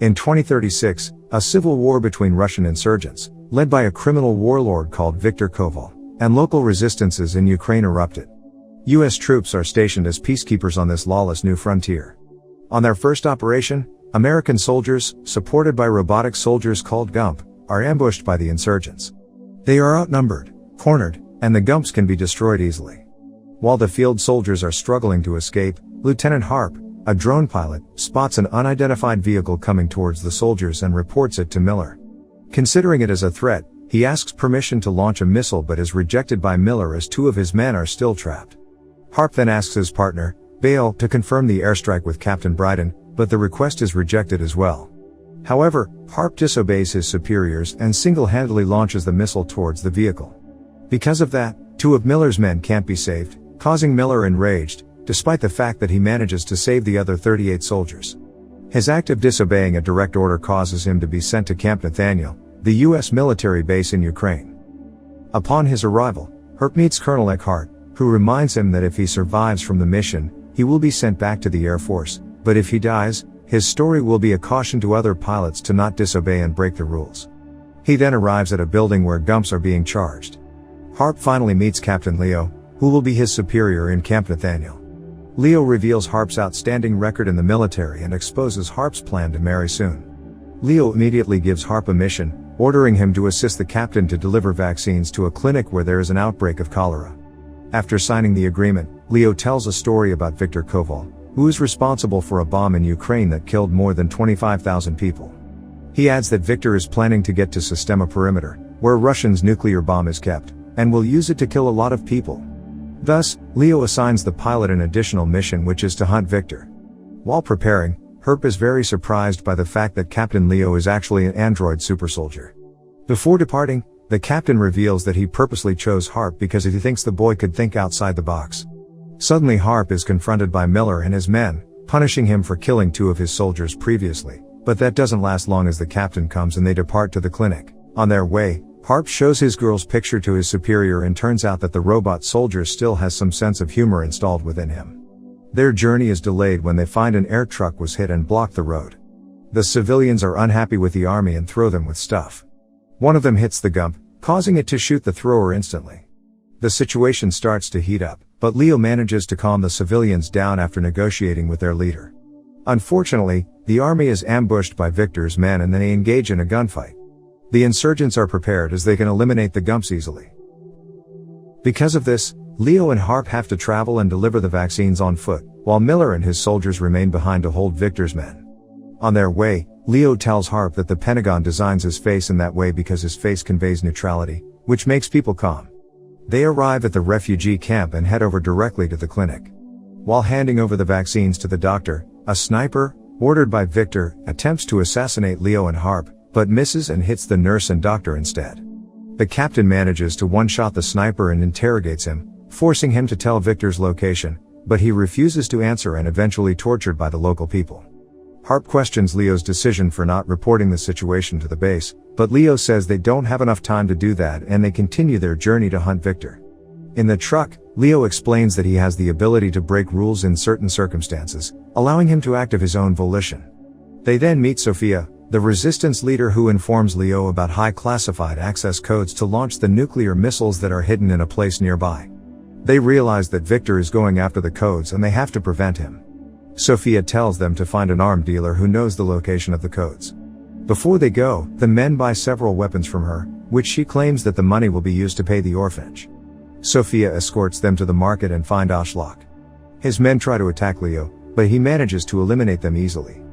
In 2036, a civil war between Russian insurgents, led by a criminal warlord called Viktor Koval, and local resistances in Ukraine erupted. US troops are stationed as peacekeepers on this lawless new frontier. On their first operation, American soldiers, supported by robotic soldiers called GUMP, are ambushed by the insurgents. They are outnumbered, cornered, and the GUMPs can be destroyed easily. While the field soldiers are struggling to escape, Lieutenant Harp, a drone pilot, spots an unidentified vehicle coming towards the soldiers and reports it to Miller. Considering it as a threat, he asks permission to launch a missile but is rejected by Miller as 2 of his men are still trapped. Harp then asks his partner, Bale, to confirm the airstrike with Captain Bryden, but the request is rejected as well. However, Harp disobeys his superiors and single-handedly launches the missile towards the vehicle. Because of that, 2 of Miller's men can't be saved, causing Miller enraged, despite the fact that he manages to save the other 38 soldiers. His act of disobeying a direct order causes him to be sent to Camp Nathaniel, the US military base in Ukraine. Upon his arrival, Harp meets Colonel Eckhart, who reminds him that if he survives from the mission, he will be sent back to the Air Force, but if he dies, his story will be a caution to other pilots to not disobey and break the rules. He then arrives at a building where GUMPs are being charged. Harp finally meets Captain Leo, who will be his superior in Camp Nathaniel. Leo reveals Harp's outstanding record in the military and exposes Harp's plan to marry soon. Leo immediately gives Harp a mission, ordering him to assist the captain to deliver vaccines to a clinic where there is an outbreak of cholera. After signing the agreement, Leo tells a story about Viktor Koval, who is responsible for a bomb in Ukraine that killed more than 25,000 people. He adds that Viktor is planning to get to Systema Perimeter, where Russia's nuclear bomb is kept, and will use it to kill a lot of people. Thus, Leo assigns the pilot an additional mission, which is to hunt Viktor. While preparing, Harp is very surprised by the fact that Captain Leo is actually an android super soldier. Before departing, the captain reveals that he purposely chose Harp because he thinks the boy could think outside the box. Suddenly Harp is confronted by Miller and his men, punishing him for killing 2 of his soldiers previously, but that doesn't last long as the captain comes and they depart to the clinic. On their way, Harp shows his girl's picture to his superior and turns out that the robot soldier still has some sense of humor installed within him. Their journey is delayed when they find an air truck was hit and blocked the road. The civilians are unhappy with the army and throw them with stuff. One of them hits the GUMP, causing it to shoot the thrower instantly. The situation starts to heat up, but Leo manages to calm the civilians down after negotiating with their leader. Unfortunately, the army is ambushed by Viktor's men and they engage in a gunfight. The insurgents are prepared as they can eliminate the GUMPs easily. Because of this, Leo and Harp have to travel and deliver the vaccines on foot, while Miller and his soldiers remain behind to hold Viktor's men. On their way, Leo tells Harp that the Pentagon designs his face in that way because his face conveys neutrality, which makes people calm. They arrive at the refugee camp and head over directly to the clinic. While handing over the vaccines to the doctor, a sniper, ordered by Viktor, attempts to assassinate Leo and Harp, but misses and hits the nurse and doctor instead. The captain manages to one-shot the sniper and interrogates him, forcing him to tell Viktor's location, but he refuses to answer and eventually tortured by the local people. Harp questions Leo's decision for not reporting the situation to the base, but Leo says they don't have enough time to do that and they continue their journey to hunt Viktor. In the truck, Leo explains that he has the ability to break rules in certain circumstances, allowing him to act of his own volition. They then meet Sophia, the resistance leader, who informs Leo about high classified access codes to launch the nuclear missiles that are hidden in a place nearby. They realize that Viktor is going after the codes and they have to prevent him. Sophia tells them to find an arms dealer who knows the location of the codes. Before they go, the men buy several weapons from her, which she claims that the money will be used to pay the orphanage. Sophia escorts them to the market and find Ashlock. His men try to attack Leo, but he manages to eliminate them easily.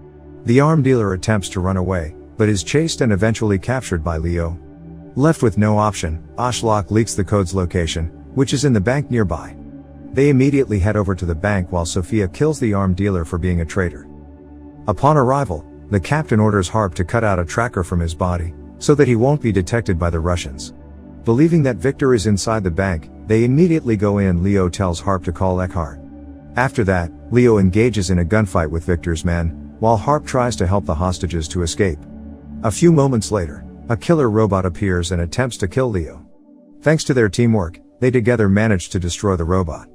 The arms dealer attempts to run away, but is chased and eventually captured by Leo. Left with no option, Ashlock leaks the code's location, which is in the bank nearby. They immediately head over to the bank while Sophia kills the arms dealer for being a traitor. Upon arrival, the captain orders Harp to cut out a tracker from his body, so that he won't be detected by the Russians. Believing that Viktor is inside the bank, they immediately go in. Leo tells Harp to call Eckhart. After that, Leo engages in a gunfight with Viktor's men, while Harp tries to help the hostages to escape. A few moments later, a killer robot appears and attempts to kill Leo. Thanks to their teamwork, they together manage to destroy the robot.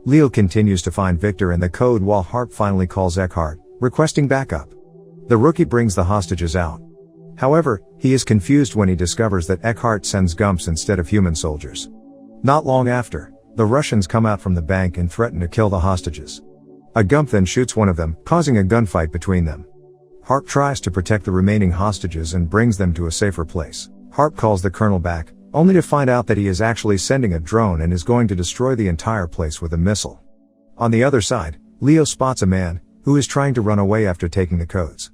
Leo continues to find Viktor and the code while Harp finally calls Eckhart, requesting backup. The rookie brings the hostages out. However, he is confused when he discovers that Eckhart sends Gumps instead of human soldiers. Not long after, the Russians come out from the bank and threaten to kill the hostages. A Gump then shoots one of them, causing a gunfight between them. Harp tries to protect the remaining hostages and brings them to a safer place. Harp calls the colonel back, only to find out that he is actually sending a drone and is going to destroy the entire place with a missile. On the other side, Leo spots a man, who is trying to run away after taking the codes.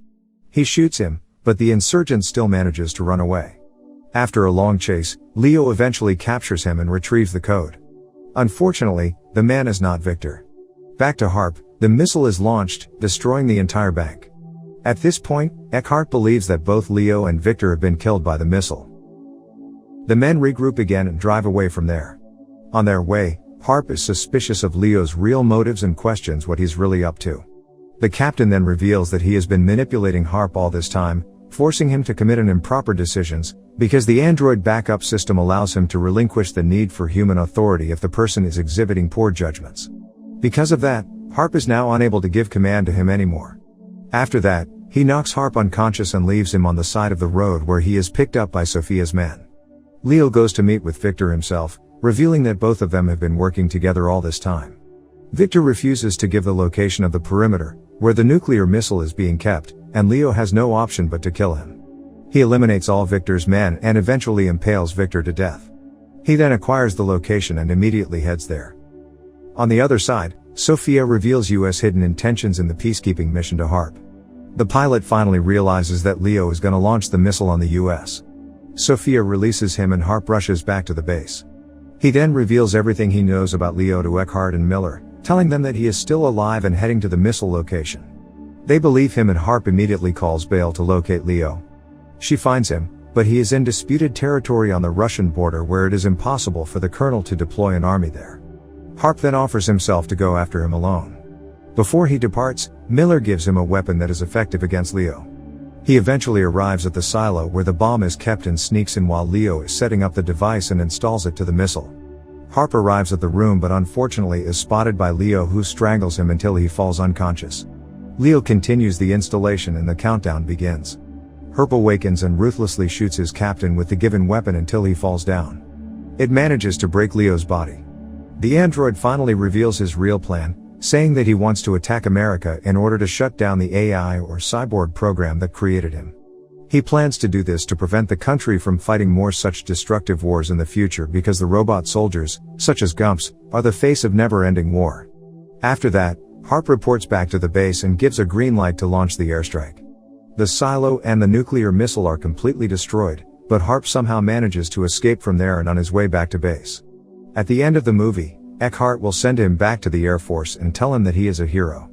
He shoots him, but the insurgent still manages to run away. After a long chase, Leo eventually captures him and retrieves the code. Unfortunately, the man is not Victor. Back to Harp, the missile is launched, destroying the entire bank. At this point, Eckhart believes that both Leo and Victor have been killed by the missile. The men regroup again and drive away from there. On their way, Harp is suspicious of Leo's real motives and questions what he's really up to. The captain then reveals that he has been manipulating Harp all this time, forcing him to commit improper decisions, because the android backup system allows him to relinquish the need for human authority if the person is exhibiting poor judgments. Because of that, Harp is now unable to give command to him anymore. After that, he knocks Harp unconscious and leaves him on the side of the road where he is picked up by Sophia's men. Leo goes to meet with Victor himself, revealing that both of them have been working together all this time. Victor refuses to give the location of the perimeter, where the nuclear missile is being kept, and Leo has no option but to kill him. He eliminates all Victor's men and eventually impales Victor to death. He then acquires the location and immediately heads there. On the other side, Sophia reveals US hidden intentions in the peacekeeping mission to Harp. The pilot finally realizes that Leo is going to launch the missile on the US. Sophia releases him and Harp rushes back to the base. He then reveals everything he knows about Leo to Eckhart and Miller, telling them that he is still alive and heading to the missile location. They believe him and Harp immediately calls Bale to locate Leo. She finds him, but he is in disputed territory on the Russian border where it is impossible for the colonel to deploy an army there. Harp then offers himself to go after him alone. Before he departs, Miller gives him a weapon that is effective against Leo. He eventually arrives at the silo where the bomb is kept and sneaks in while Leo is setting up the device and installs it to the missile. Harp arrives at the room but unfortunately is spotted by Leo, who strangles him until he falls unconscious. Leo continues the installation and the countdown begins. Harp awakens and ruthlessly shoots his captain with the given weapon until he falls down. It manages to break Leo's body. The android finally reveals his real plan, saying that he wants to attack America in order to shut down the AI or cyborg program that created him. He plans to do this to prevent the country from fighting more such destructive wars in the future, because the robot soldiers, such as Gumps, are the face of never-ending war. After that, Harp reports back to the base and gives a green light to launch the airstrike. The silo and the nuclear missile are completely destroyed, but Harp somehow manages to escape from there and on his way back to base. At the end of the movie, Eckhart will send him back to the Air Force and tell him that he is a hero.